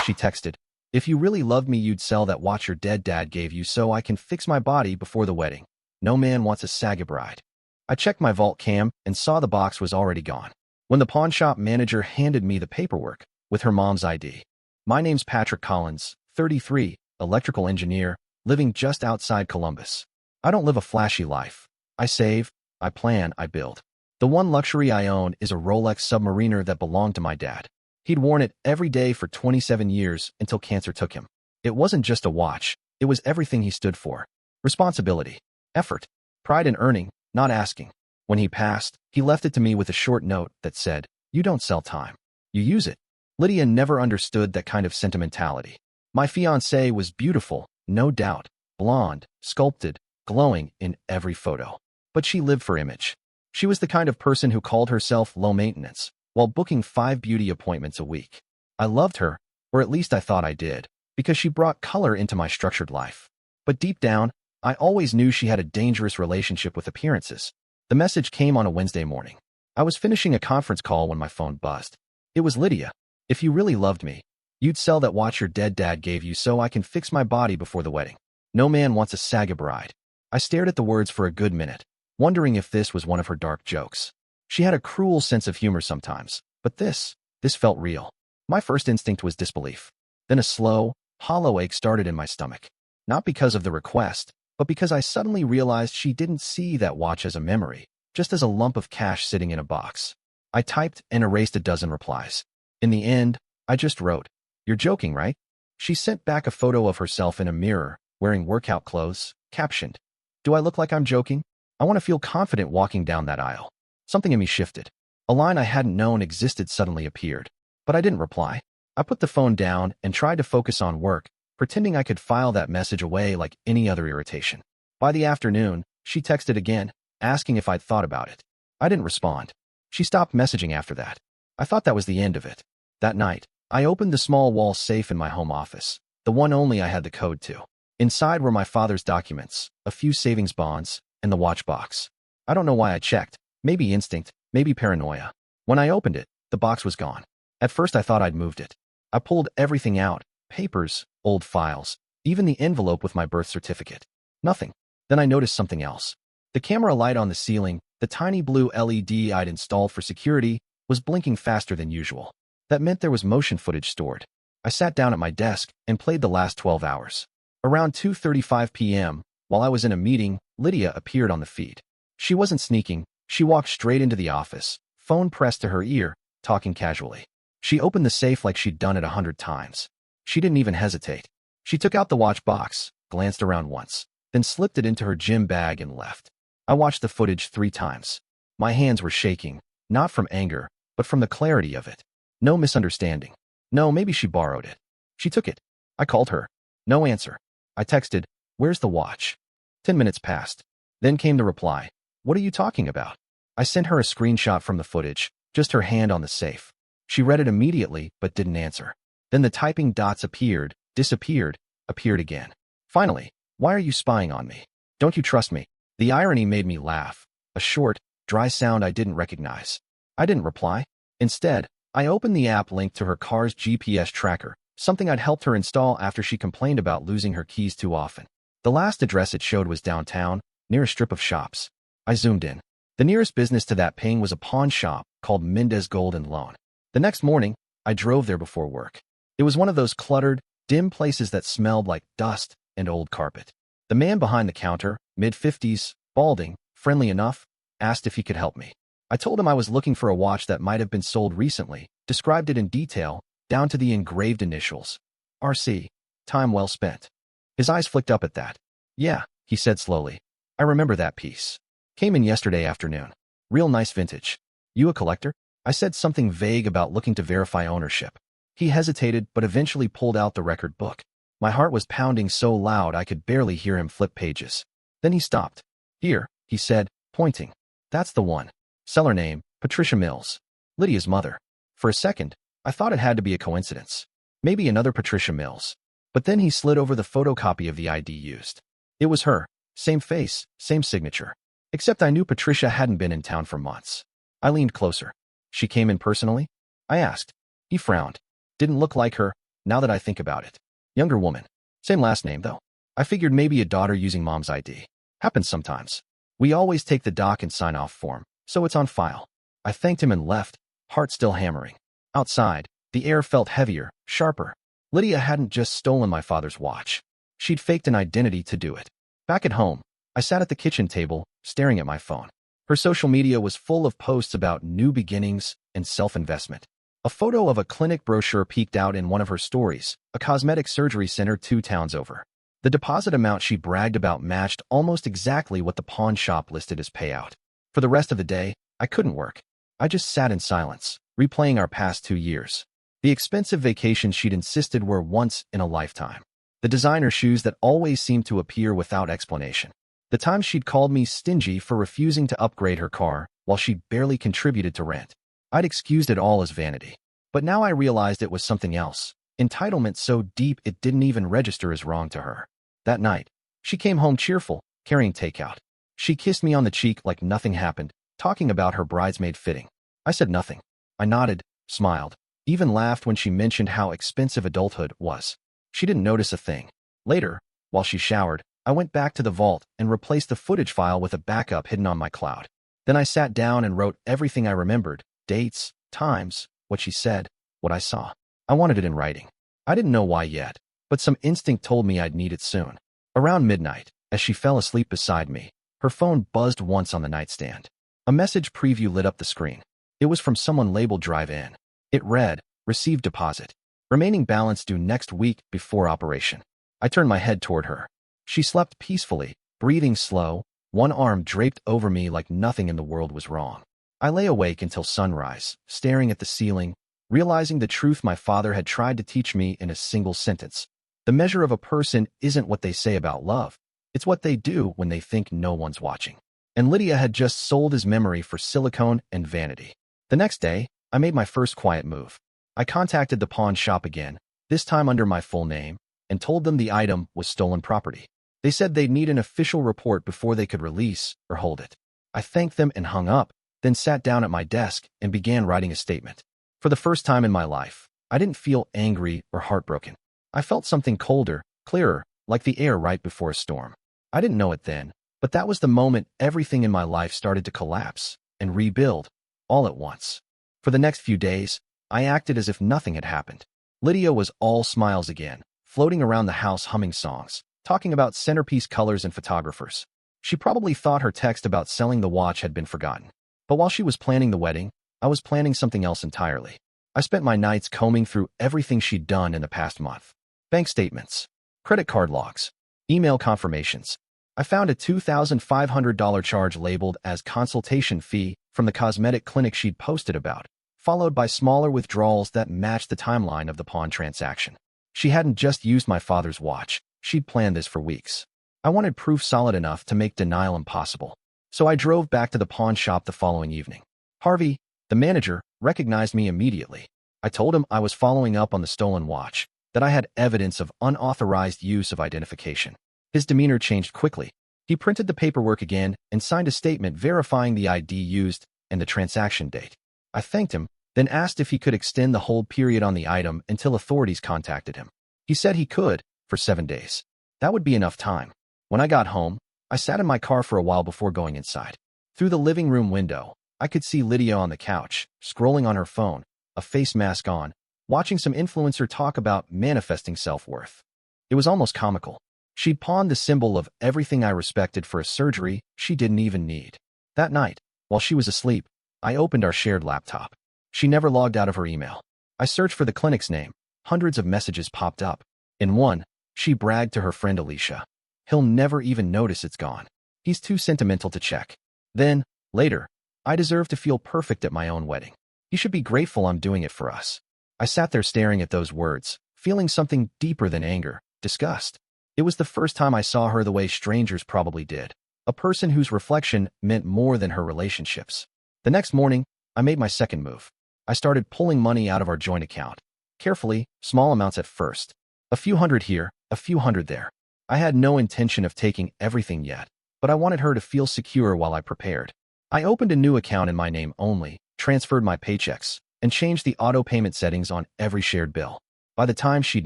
She texted, "If you really loved me, you'd sell that watch your dead dad gave you so I can fix my body before the wedding. No man wants a Saggy bride." I checked my vault cam and saw the box was already gone. When the pawnshop manager handed me the paperwork with her mom's ID. "My name's Patrick Collins, 33, electrical engineer, living just outside Columbus. I don't live a flashy life. I save, I plan, I build. The one luxury I own is a Rolex Submariner that belonged to my dad. He'd worn it every day for 27 years until cancer took him. It wasn't just a watch, it was everything he stood for. Responsibility, effort, pride in earning, not asking. When he passed, he left it to me with a short note that said, 'You don't sell time. You use it.' Lydia never understood that kind of sentimentality. My fiancée was beautiful, no doubt, blonde, sculpted, glowing in every photo. But she lived for image. She was the kind of person who called herself low maintenance, while booking 5 beauty appointments a week. I loved her, or at least I thought I did, because she brought color into my structured life. But deep down, I always knew she had a dangerous relationship with appearances. The message came on a Wednesday morning. I was finishing a conference call when my phone buzzed. It was Lydia. "If you really loved me, you'd sell that watch your dead dad gave you so I can fix my body before the wedding. No man wants a Saggy bride." I stared at the words for a good minute, wondering if this was one of her dark jokes. She had a cruel sense of humor sometimes, but this felt real. My first instinct was disbelief. Then a slow, hollow ache started in my stomach. Not because of the request, but because I suddenly realized she didn't see that watch as a memory, just as a lump of cash sitting in a box. I typed and erased a dozen replies. In the end, I just wrote, "You're joking, right?" She sent back a photo of herself in a mirror, wearing workout clothes, captioned, "Do I look like I'm joking? I want to feel confident walking down that aisle." Something in me shifted. A line I hadn't known existed suddenly appeared. But I didn't reply. I put the phone down and tried to focus on work, pretending I could file that message away like any other irritation. By the afternoon, she texted again, asking if I'd thought about it. I didn't respond. She stopped messaging after that. I thought that was the end of it. That night, I opened the small wall safe in my home office, the one only I had the code to. Inside were my father's documents, a few savings bonds, and the watch box. I don't know why I checked. Maybe instinct, maybe paranoia. When I opened it, the box was gone. At first I thought I'd moved it. I pulled everything out, papers, old files, even the envelope with my birth certificate. Nothing. Then I noticed something else. The camera light on the ceiling, the tiny blue LED I'd installed for security, was blinking faster than usual. That meant there was motion footage stored. I sat down at my desk and played the last 12 hours. Around 2:35 p.m., while I was in a meeting, Lydia appeared on the feed. She wasn't sneaking. She walked straight into the office, phone pressed to her ear, talking casually. She opened the safe like she'd done it 100 times. She didn't even hesitate. She took out the watch box, glanced around once, then slipped it into her gym bag and left. I watched the footage 3 times. My hands were shaking, not from anger, but from the clarity of it. No misunderstanding. No, maybe she borrowed it. She took it. I called her. No answer. I texted, "Where's the watch?" 10 minutes passed. Then came the reply. "What are you talking about?" I sent her a screenshot from the footage, just her hand on the safe. She read it immediately, but didn't answer. Then the typing dots appeared, disappeared, appeared again. Finally, "Why are you spying on me? Don't you trust me?" The irony made me laugh, a short, dry sound I didn't recognize. I didn't reply. Instead, I opened the app linked to her car's GPS tracker, something I'd helped her install after she complained about losing her keys too often. The last address it showed was downtown, near a strip of shops. I zoomed in. The nearest business to that ping was a pawn shop called Mendez Gold and Loan. The next morning, I drove there before work. It was one of those cluttered, dim places that smelled like dust and old carpet. The man behind the counter, mid-50s, balding, friendly enough, asked if he could help me. I told him I was looking for a watch that might have been sold recently, described it in detail, down to the engraved initials. RC. Time well spent. His eyes flicked up at that. "Yeah," he said slowly. "I remember that piece. Came in yesterday afternoon. Real nice vintage. You a collector?" I said something vague about looking to verify ownership. He hesitated but eventually pulled out the record book. My heart was pounding so loud I could barely hear him flip pages. Then he stopped. "Here," he said, pointing. "That's the one. Seller name, Patricia Mills. Lydia's mother." For a second, I thought it had to be a coincidence. Maybe another Patricia Mills. But then he slid over the photocopy of the ID used. It was her. Same face, same signature. Except I knew Patricia hadn't been in town for months. I leaned closer. "She came in personally?" I asked. He frowned. "Didn't look like her. now that I think about it. Younger woman. Same last name, though. I figured maybe a daughter using mom's ID. Happens sometimes. We always take the doc and sign-off form, so it's on file. I thanked him and left, heart still hammering. Outside, the air felt heavier, sharper. Lydia hadn't just stolen my father's watch. She'd faked an identity to do it. Back at home, I sat at the kitchen table, staring at my phone. Her social media was full of posts about new beginnings and self-investment. A photo of a clinic brochure peeked out in one of her stories, a cosmetic surgery center 2 towns over. The deposit amount she bragged about matched almost exactly what the pawn shop listed as payout. For the rest of the day, I couldn't work. I just sat in silence, replaying our past 2 years. The expensive vacations she'd insisted were once in a lifetime. The designer shoes that always seemed to appear without explanation. The times she'd called me stingy for refusing to upgrade her car while she'd barely contributed to rent. I'd excused it all as vanity. But now I realized it was something else. Entitlement so deep it didn't even register as wrong to her. That night, she came home cheerful, carrying takeout. She kissed me on the cheek like nothing happened, talking about her bridesmaid fitting. I said nothing. I nodded, smiled, even laughed when she mentioned how expensive adulthood was. She didn't notice a thing. Later, while she showered, I went back to the vault and replaced the footage file with a backup hidden on my cloud. Then I sat down and wrote everything I remembered, dates, times, what she said, what I saw. I wanted it in writing. I didn't know why yet, but some instinct told me I'd need it soon. Around midnight, as she fell asleep beside me, her phone buzzed once on the nightstand. A message preview lit up the screen. It was from someone labeled Drive In. It read, "Received deposit. Remaining balance due next week before operation." I turned my head toward her. She slept peacefully, breathing slow, one arm draped over me like nothing in the world was wrong. I lay awake until sunrise, staring at the ceiling, realizing the truth my father had tried to teach me in a single sentence. The measure of a person isn't what they say about love. It's what they do when they think no one's watching. And Lydia had just sold his memory for silicone and vanity. The next day, I made my first quiet move. I contacted the pawn shop again, this time under my full name, and told them the item was stolen property. They said they'd need an official report before they could release or hold it. I thanked them and hung up, then sat down at my desk and began writing a statement. For the first time in my life, I didn't feel angry or heartbroken. I felt something colder, clearer, like the air right before a storm. I didn't know it then, but that was the moment everything in my life started to collapse and rebuild, all at once. For the next few days, I acted as if nothing had happened. Lydia was all smiles again, floating around the house humming songs, talking about centerpiece colors and photographers. She probably thought her text about selling the watch had been forgotten. But while she was planning the wedding, I was planning something else entirely. I spent my nights combing through everything she'd done in the past month. Bank statements, credit card logs, email confirmations. I found a $2,500 charge labeled as consultation fee from the cosmetic clinic she'd posted about, followed by smaller withdrawals that matched the timeline of the pawn transaction. She hadn't just used my father's watch. She'd planned this for weeks. I wanted proof solid enough to make denial impossible. So I drove back to the pawn shop the following evening. Harvey, the manager, recognized me immediately. I told him I was following up on the stolen watch, that I had evidence of unauthorized use of identification. His demeanor changed quickly. He printed the paperwork again and signed a statement verifying the ID used and the transaction date. I thanked him, then asked if he could extend the hold period on the item until authorities contacted him. He said he could, for 7 days. That would be enough time. When I got home, I sat in my car for a while before going inside. Through the living room window, I could see Lydia on the couch, scrolling on her phone, a face mask on, watching some influencer talk about manifesting self-worth. It was almost comical. She'd pawned the symbol of everything I respected for a surgery she didn't even need. That night, while she was asleep, I opened our shared laptop. She never logged out of her email. I searched for the clinic's name. Hundreds of messages popped up. In one, she bragged to her friend Alicia. "He'll never even notice it's gone. He's too sentimental to check." Then, later, "I deserve to feel perfect at my own wedding. He should be grateful I'm doing it for us." I sat there staring at those words, feeling something deeper than anger, disgust. It was the first time I saw her the way strangers probably did, a person whose reflection meant more than her relationships. The next morning, I made my second move. I started pulling money out of our joint account. Carefully, small amounts at first. A few hundred here, a few hundred there. I had no intention of taking everything yet, but I wanted her to feel secure while I prepared. I opened a new account in my name only, transferred my paychecks, and changed the auto payment settings on every shared bill. By the time she'd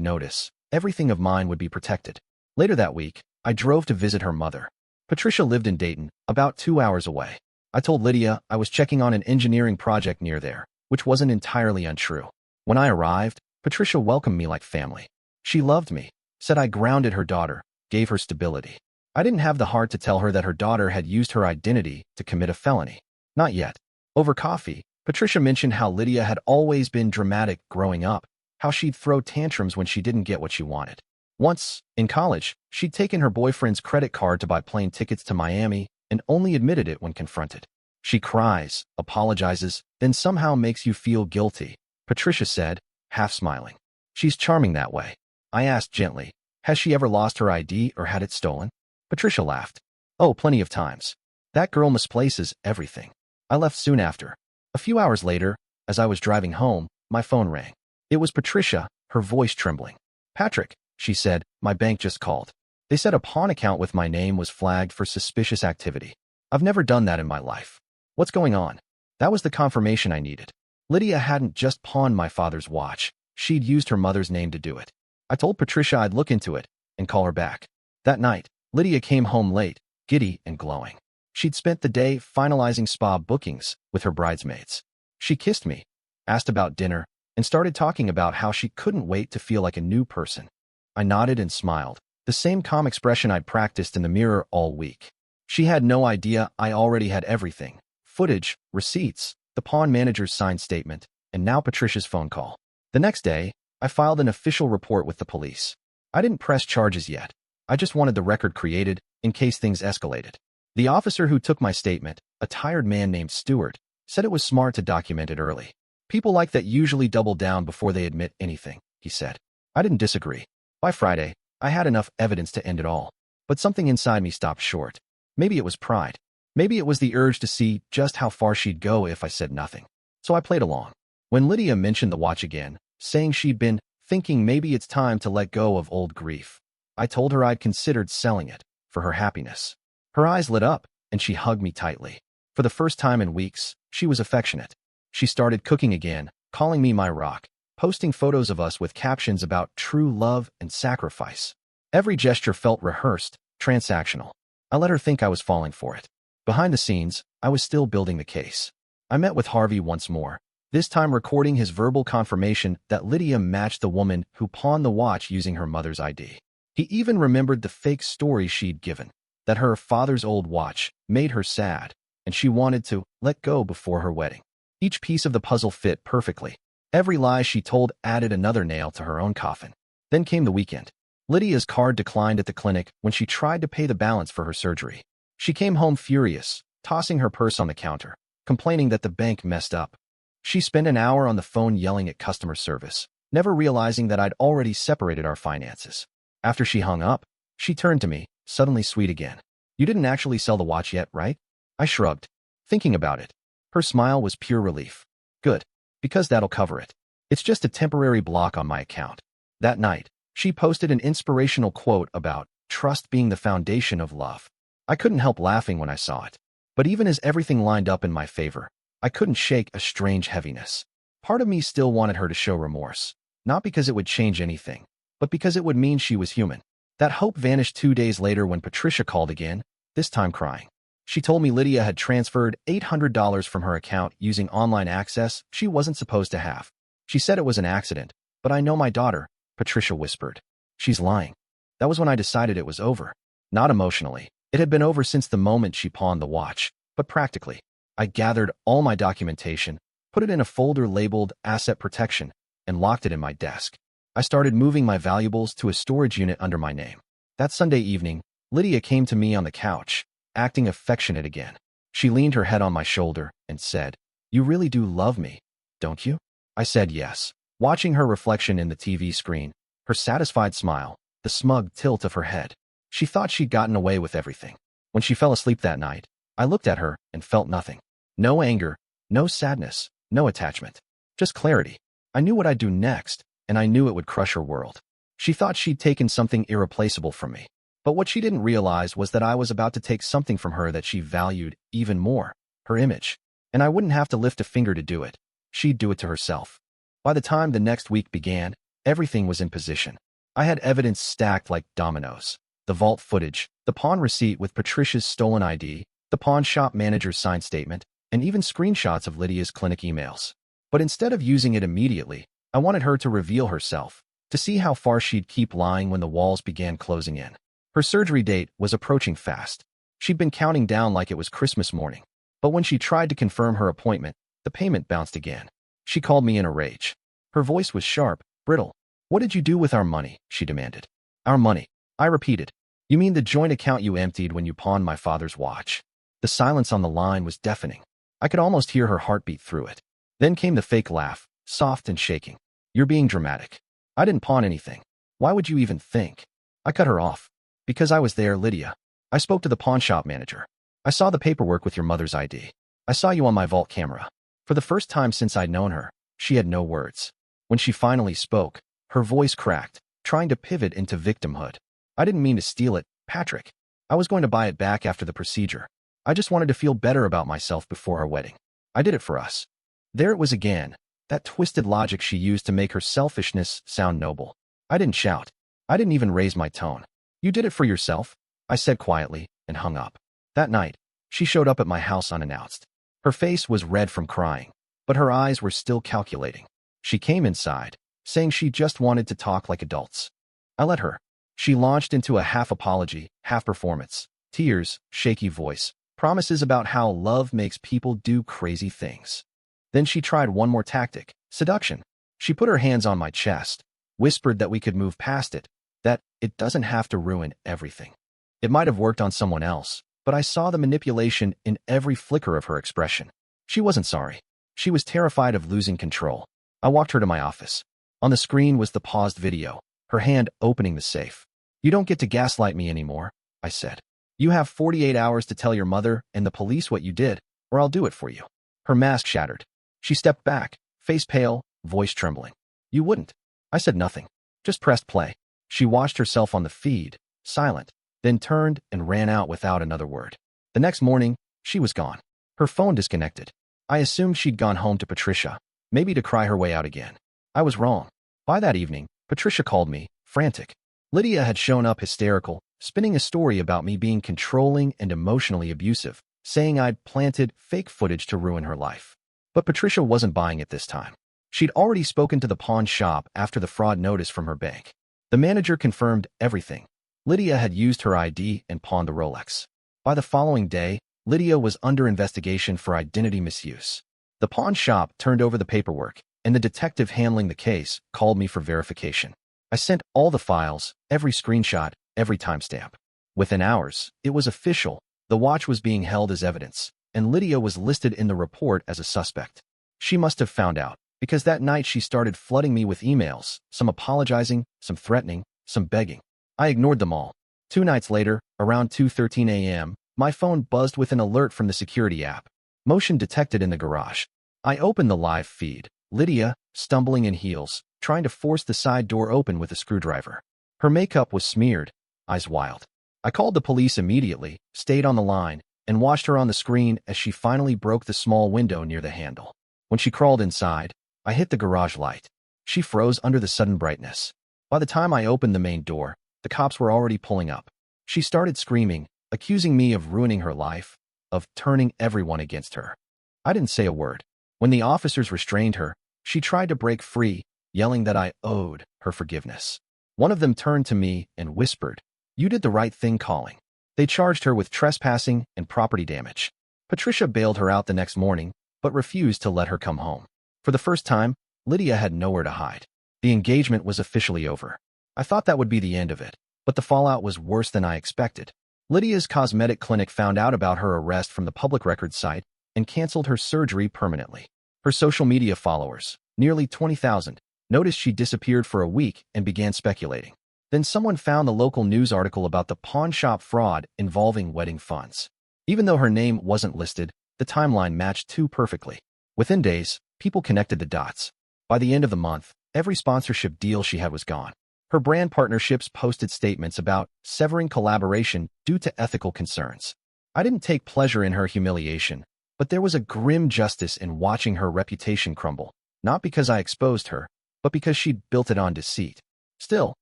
notice, everything of mine would be protected. Later that week, I drove to visit her mother. Patricia lived in Dayton, about 2 hours away. I told Lydia I was checking on an engineering project near there, which wasn't entirely untrue. When I arrived, Patricia welcomed me like family. She loved me, said I grounded her daughter, gave her stability. I didn't have the heart to tell her that her daughter had used her identity to commit a felony. Not yet. Over coffee, Patricia mentioned how Lydia had always been dramatic growing up, how she'd throw tantrums when she didn't get what she wanted. Once, in college, she'd taken her boyfriend's credit card to buy plane tickets to Miami and only admitted it when confronted. She cries, apologizes, then somehow makes you feel guilty, Patricia said, half smiling. She's charming that way. I asked gently, has she ever lost her ID or had it stolen? Patricia laughed. Oh, plenty of times. That girl misplaces everything. I left soon after. A few hours later, as I was driving home, my phone rang. It was Patricia, her voice trembling. Patrick, she said, my bank just called. They said a pawn account with my name was flagged for suspicious activity. I've never done that in my life. What's going on? That was the confirmation I needed. Lydia hadn't just pawned my father's watch. She'd used her mother's name to do it. I told Patricia I'd look into it and call her back. That night, Lydia came home late, giddy and glowing. She'd spent the day finalizing spa bookings with her bridesmaids. She kissed me, asked about dinner, and started talking about how she couldn't wait to feel like a new person. I nodded and smiled, the same calm expression I'd practiced in the mirror all week. She had no idea I already had everything: footage, receipts, the pawn manager's signed statement, and now Patricia's phone call. The next day, I filed an official report with the police. I didn't press charges yet. I just wanted the record created in case things escalated. The officer who took my statement, a tired man named Stewart, said it was smart to document it early. People like that usually double down before they admit anything, he said. I didn't disagree. By Friday, I had enough evidence to end it all. But something inside me stopped short. Maybe it was pride. Maybe it was the urge to see just how far she'd go if I said nothing. So I played along. When Lydia mentioned the watch again, saying she'd been thinking maybe it's time to let go of old grief, I told her I'd considered selling it for her happiness. Her eyes lit up, and she hugged me tightly. For the first time in weeks, she was affectionate. She started cooking again, calling me my rock, posting photos of us with captions about true love and sacrifice. Every gesture felt rehearsed, transactional. I let her think I was falling for it. Behind the scenes, I was still building the case. I met with Harvey once more, this time recording his verbal confirmation that Lydia matched the woman who pawned the watch using her mother's ID. He even remembered the fake story she'd given, that her father's old watch made her sad, and she wanted to let go before her wedding. Each piece of the puzzle fit perfectly. Every lie she told added another nail to her own coffin. Then came the weekend. Lydia's card declined at the clinic when she tried to pay the balance for her surgery. She came home furious, tossing her purse on the counter, complaining that the bank messed up. She spent an hour on the phone yelling at customer service, never realizing that I'd already separated our finances. After she hung up, she turned to me, suddenly sweet again. You didn't actually sell the watch yet, right? I shrugged, thinking about it. Her smile was pure relief. Good, because that'll cover it. It's just a temporary block on my account. That night, she posted an inspirational quote about trust being the foundation of love. I couldn't help laughing when I saw it. But even as everything lined up in my favor, I couldn't shake a strange heaviness. Part of me still wanted her to show remorse, not because it would change anything, but because it would mean she was human. That hope vanished 2 days later when Patricia called again, this time crying. She told me Lydia had transferred $800 from her account using online access she wasn't supposed to have. She said it was an accident, but I know my daughter, Patricia whispered. She's lying. That was when I decided it was over. Not emotionally. It had been over since the moment she pawned the watch, but practically. I gathered all my documentation, put it in a folder labeled Asset Protection, and locked it in my desk. I started moving my valuables to a storage unit under my name. That Sunday evening, Lydia came to me on the couch, acting affectionate again. She leaned her head on my shoulder and said, "You really do love me, don't you?" I said yes, watching her reflection in the TV screen, her satisfied smile, the smug tilt of her head. She thought she'd gotten away with everything. When she fell asleep that night, I looked at her and felt nothing. No anger, no sadness, no attachment. Just clarity. I knew what I'd do next, and I knew it would crush her world. She thought she'd taken something irreplaceable from me. But what she didn't realize was that I was about to take something from her that she valued even more, her image. And I wouldn't have to lift a finger to do it. She'd do it to herself. By the time the next week began, Everything was in position. I had evidence stacked like dominoes. The vault footage, the pawn receipt with Patricia's stolen ID, the pawn shop manager's signed statement, and even screenshots of Lydia's clinic emails. But instead of using it immediately, I wanted her to reveal herself, to see how far she'd keep lying when the walls began closing in. Her surgery date was approaching fast. She'd been counting down like it was Christmas morning. But when she tried to confirm her appointment, the payment bounced again. She called me in a rage. Her voice was sharp, brittle. "What did you do with our money?" she demanded. "Our money," I repeated. "You mean the joint account you emptied when you pawned my father's watch?" The silence on the line was deafening. I could almost hear her heartbeat through it. Then came the fake laugh, soft and shaking. "You're being dramatic. I didn't pawn anything. Why would you even think?" I cut her off. "Because I was there, Lydia. I spoke to the pawn shop manager. I saw the paperwork with your mother's ID. I saw you on my vault camera." For the first time since I'd known her, she had no words. When she finally spoke, her voice cracked, trying to pivot into victimhood. "I didn't mean to steal it, Patrick. I was going to buy it back after the procedure. I just wanted to feel better about myself before our wedding. I did it for us." There it was again, that twisted logic she used to make her selfishness sound noble. I didn't shout. I didn't even raise my tone. "You did it for yourself," I said quietly, and hung up. That night, she showed up at my house unannounced. Her face was red from crying, but her eyes were still calculating. She came inside, saying she just wanted to talk like adults. I let her. She launched into a half apology, half performance. Tears, shaky voice, promises about how love makes people do crazy things. Then she tried one more tactic, seduction. She put her hands on my chest, whispered that we could move past it, that it doesn't have to ruin everything. It might have worked on someone else, but I saw the manipulation in every flicker of her expression. She wasn't sorry. She was terrified of losing control. I walked her to my office. On the screen was the paused video, her hand opening the safe. "You don't get to gaslight me anymore," I said. "You have 48 hours to tell your mother and the police what you did, or I'll do it for you." Her mask shattered. She stepped back, face pale, voice trembling. "You wouldn't." I said nothing, just pressed play. She watched herself on the feed, silent, then turned and ran out without another word. The next morning, she was gone. Her phone disconnected. I assumed she'd gone home to Patricia, maybe to cry her way out again. I was wrong. By that evening, Patricia called me, frantic. Lydia had shown up hysterical, spinning a story about me being controlling and emotionally abusive, saying I'd planted fake footage to ruin her life. But Patricia wasn't buying it this time. She'd already spoken to the pawn shop after the fraud notice from her bank. The manager confirmed everything. Lydia had used her ID and pawned the Rolex. By the following day, Lydia was under investigation for identity misuse. The pawn shop turned over the paperwork, and the detective handling the case called me for verification. I sent all the files, every screenshot, every timestamp. Within hours, it was official. The watch was being held as evidence, and Lydia was listed in the report as a suspect. She must have found out, because that night she started flooding me with emails, some apologizing, some threatening, some begging. I ignored them all. 2 nights later, around 2:13 a.m., my phone buzzed with an alert from the security app. Motion detected in the garage. I opened the live feed. Lydia, stumbling in heels, trying to force the side door open with a screwdriver. Her makeup was smeared, eyes wild. I called the police immediately, stayed on the line, and watched her on the screen as she finally broke the small window near the handle. When she crawled inside, I hit the garage light. She froze under the sudden brightness. By the time I opened the main door, the cops were already pulling up. She started screaming, accusing me of ruining her life, of turning everyone against her. I didn't say a word. When the officers restrained her, she tried to break free, yelling that I owed her forgiveness. One of them turned to me and whispered, "You did the right thing calling." They charged her with trespassing and property damage. Patricia bailed her out the next morning, but refused to let her come home. For the first time, Lydia had nowhere to hide. The engagement was officially over. I thought that would be the end of it, but the fallout was worse than I expected. Lydia's cosmetic clinic found out about her arrest from the public records site and canceled her surgery permanently. Her social media followers, nearly 20,000, noticed she disappeared for a week and began speculating. Then someone found the local news article about the pawn shop fraud involving wedding funds. Even though her name wasn't listed, the timeline matched too perfectly. Within days, people connected the dots. By the end of the month, every sponsorship deal she had was gone. Her brand partnerships posted statements about severing collaboration due to ethical concerns. I didn't take pleasure in her humiliation, but there was a grim justice in watching her reputation crumble, not because I exposed her, but because she'd built it on deceit. Still,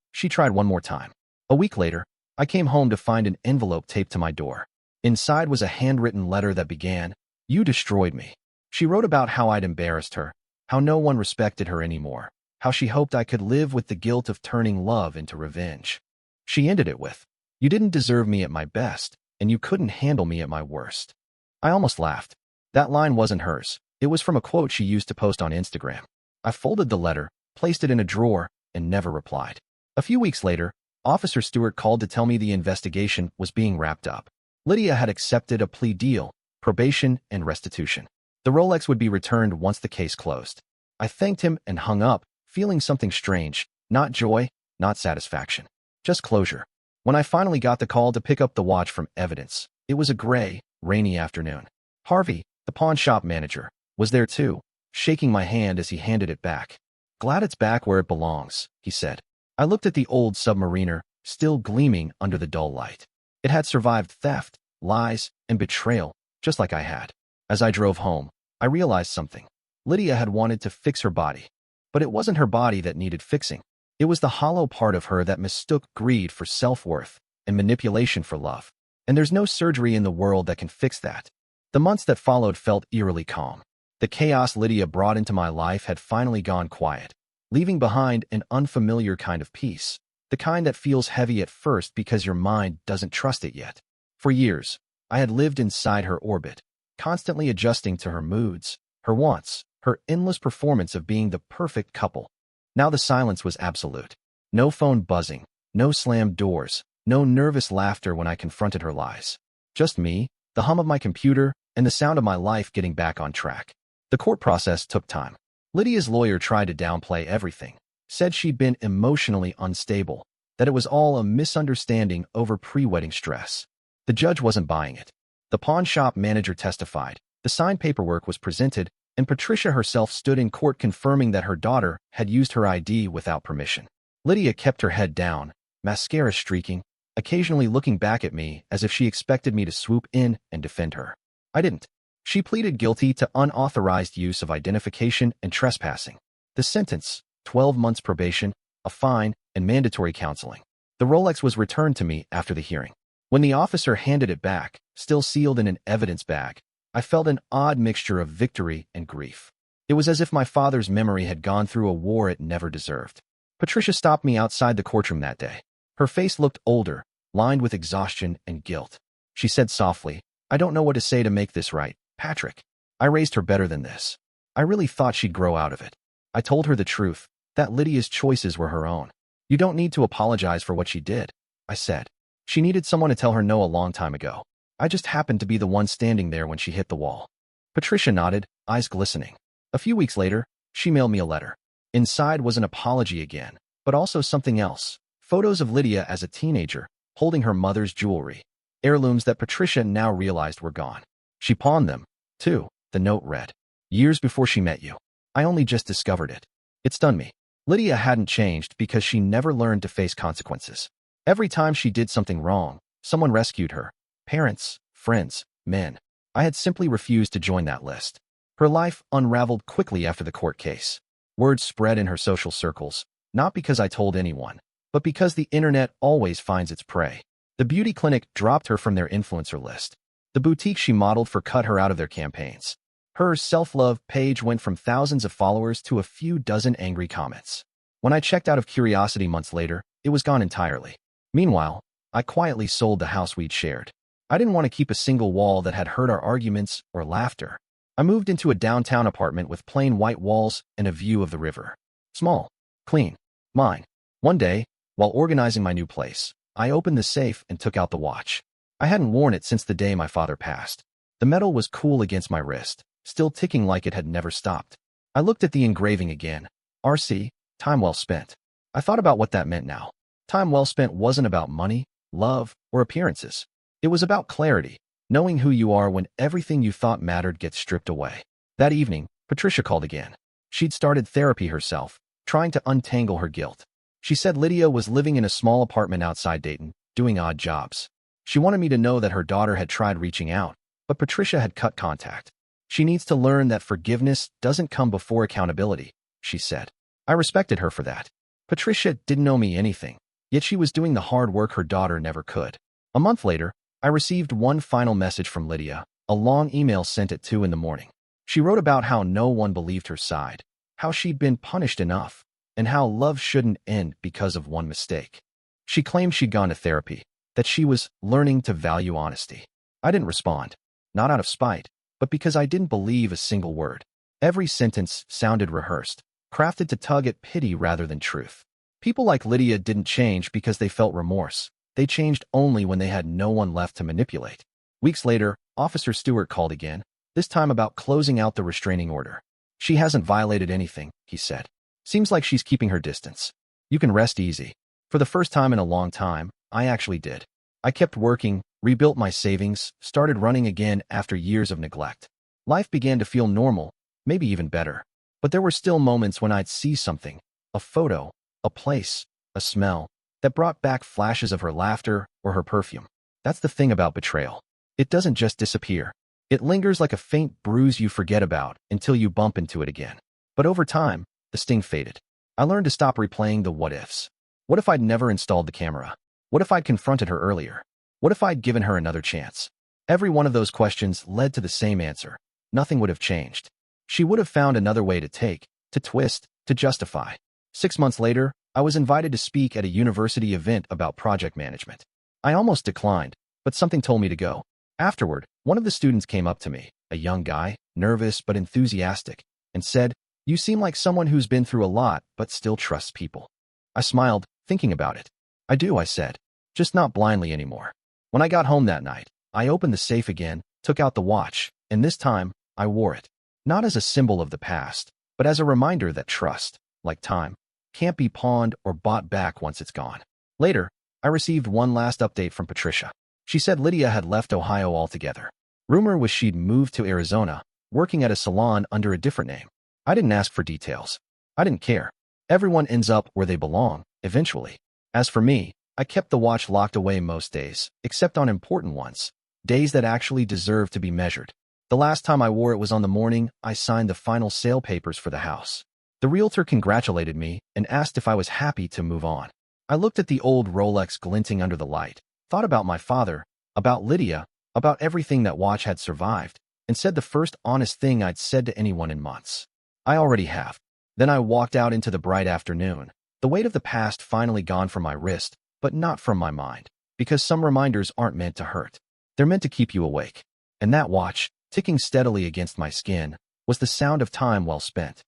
she tried one more time. A week later, I came home to find an envelope taped to my door. Inside was a handwritten letter that began, "You destroyed me." She wrote about how I'd embarrassed her, how no one respected her anymore, how she hoped I could live with the guilt of turning love into revenge. She ended it with, "You didn't deserve me at my best, and you couldn't handle me at my worst." I almost laughed. That line wasn't hers. It was from a quote she used to post on Instagram. I folded the letter, placed it in a drawer, and never replied. A few weeks later, Officer Stewart called to tell me the investigation was being wrapped up. Lydia had accepted a plea deal, probation, and restitution. The Rolex would be returned once the case closed. I thanked him and hung up, feeling something strange, not joy, not satisfaction, just closure. When I finally got the call to pick up the watch from evidence, it was a gray, rainy afternoon. Harvey, the pawn shop manager, was there too, shaking my hand as he handed it back. "Glad it's back where it belongs," he said. I looked at the old Submariner, still gleaming under the dull light. It had survived theft, lies, and betrayal, just like I had. As I drove home, I realized something. Lydia had wanted to fix her body. But it wasn't her body that needed fixing. It was the hollow part of her that mistook greed for self-worth and manipulation for love. And there's no surgery in the world that can fix that. The months that followed felt eerily calm. The chaos Lydia brought into my life had finally gone quiet, leaving behind an unfamiliar kind of peace, the kind that feels heavy at first because your mind doesn't trust it yet. For years, I had lived inside her orbit, constantly adjusting to her moods, her wants, her endless performance of being the perfect couple. Now the silence was absolute. No phone buzzing, no slammed doors, no nervous laughter when I confronted her lies. Just me, the hum of my computer, and the sound of my life getting back on track. The court process took time. Lydia's lawyer tried to downplay everything, said she'd been emotionally unstable, that it was all a misunderstanding over pre-wedding stress. The judge wasn't buying it. The pawn shop manager testified, the signed paperwork was presented, and Patricia herself stood in court confirming that her daughter had used her ID without permission. Lydia kept her head down, mascara streaking, occasionally looking back at me as if she expected me to swoop in and defend her. I didn't. She pleaded guilty to unauthorized use of identification and trespassing. The sentence, 12 months probation, a fine, and mandatory counseling. The Rolex was returned to me after the hearing. When the officer handed it back, still sealed in an evidence bag, I felt an odd mixture of victory and grief. It was as if my father's memory had gone through a war it never deserved. Patricia stopped me outside the courtroom that day. Her face looked older, lined with exhaustion and guilt. She said softly, "I don't know what to say to make this right, Patrick. I raised her better than this. I really thought she'd grow out of it." I told her the truth, that Lydia's choices were her own. "You don't need to apologize for what she did," I said. "She needed someone to tell her no a long time ago. I just happened to be the one standing there when she hit the wall." Patricia nodded, eyes glistening. A few weeks later, she mailed me a letter. Inside was an apology again, but also something else. Photos of Lydia as a teenager, holding her mother's jewelry. Heirlooms that Patricia now realized were gone. She pawned them, too, the note read. "Years before she met you. I only just discovered it." It stunned me. Lydia hadn't changed because she never learned to face consequences. Every time she did something wrong, someone rescued her. Parents, friends, men. I had simply refused to join that list. Her life unraveled quickly after the court case. Word spread in her social circles, not because I told anyone, but because the internet always finds its prey. The beauty clinic dropped her from their influencer list. The boutique she modeled for cut her out of their campaigns. Her self-love page went from thousands of followers to a few dozen angry comments. When I checked out of curiosity months later, it was gone entirely. Meanwhile, I quietly sold the house we'd shared. I didn't want to keep a single wall that had heard our arguments or laughter. I moved into a downtown apartment with plain white walls and a view of the river. Small, clean, mine. One day, while organizing my new place, I opened the safe and took out the watch. I hadn't worn it since the day my father passed. The metal was cool against my wrist, still ticking like it had never stopped. I looked at the engraving again. RC, time well spent. I thought about what that meant now. Time well spent wasn't about money, love, or appearances. It was about clarity, knowing who you are when everything you thought mattered gets stripped away. That evening, Patricia called again. She'd started therapy herself, trying to untangle her guilt. She said Lydia was living in a small apartment outside Dayton, doing odd jobs. She wanted me to know that her daughter had tried reaching out, but Patricia had cut contact. She needs to learn that forgiveness doesn't come before accountability, she said. I respected her for that. Patricia didn't owe me anything, yet she was doing the hard work her daughter never could. A month later, I received one final message from Lydia, a long email sent at 2 in the morning. She wrote about how no one believed her side, how she'd been punished enough, and how love shouldn't end because of one mistake. She claimed she'd gone to therapy, that she was learning to value honesty. I didn't respond, not out of spite, but because I didn't believe a single word. Every sentence sounded rehearsed, crafted to tug at pity rather than truth. People like Lydia didn't change because they felt remorse. They changed only when they had no one left to manipulate. Weeks later, Officer Stewart called again, this time about closing out the restraining order. She hasn't violated anything, he said. Seems like she's keeping her distance. You can rest easy. For the first time in a long time, I actually did. I kept working, rebuilt my savings, started running again after years of neglect. Life began to feel normal, maybe even better. But there were still moments when I'd see something, a photo, a place, a smell, that brought back flashes of her laughter or her perfume. That's the thing about betrayal. It doesn't just disappear. It lingers like a faint bruise you forget about until you bump into it again. But over time, the sting faded. I learned to stop replaying the what-ifs. What if I'd never installed the camera? What if I'd confronted her earlier? What if I'd given her another chance? Every one of those questions led to the same answer. Nothing would have changed. She would have found another way to take, to twist, to justify. 6 months later, I was invited to speak at a university event about project management. I almost declined, but something told me to go. Afterward, one of the students came up to me, a young guy, nervous but enthusiastic, and said, "You seem like someone who's been through a lot but still trusts people." I smiled, thinking about it. "I do," I said, "just not blindly anymore." When I got home that night, I opened the safe again, took out the watch, and this time, I wore it. Not as a symbol of the past, but as a reminder that trust, like time, can't be pawned or bought back once it's gone. Later, I received one last update from Patricia. She said Lydia had left Ohio altogether. Rumor was she'd moved to Arizona, working at a salon under a different name. I didn't ask for details. I didn't care. Everyone ends up where they belong, eventually. As for me, I kept the watch locked away most days, except on important ones, days that actually deserved to be measured. The last time I wore it was on the morning I signed the final sale papers for the house. The realtor congratulated me and asked if I was happy to move on. I looked at the old Rolex glinting under the light, thought about my father, about Lydia, about everything that watch had survived, and said the first honest thing I'd said to anyone in months. I already have. Then I walked out into the bright afternoon, the weight of the past finally gone from my wrist, but not from my mind, because some reminders aren't meant to hurt. They're meant to keep you awake. And that watch, ticking steadily against my skin, was the sound of time well spent.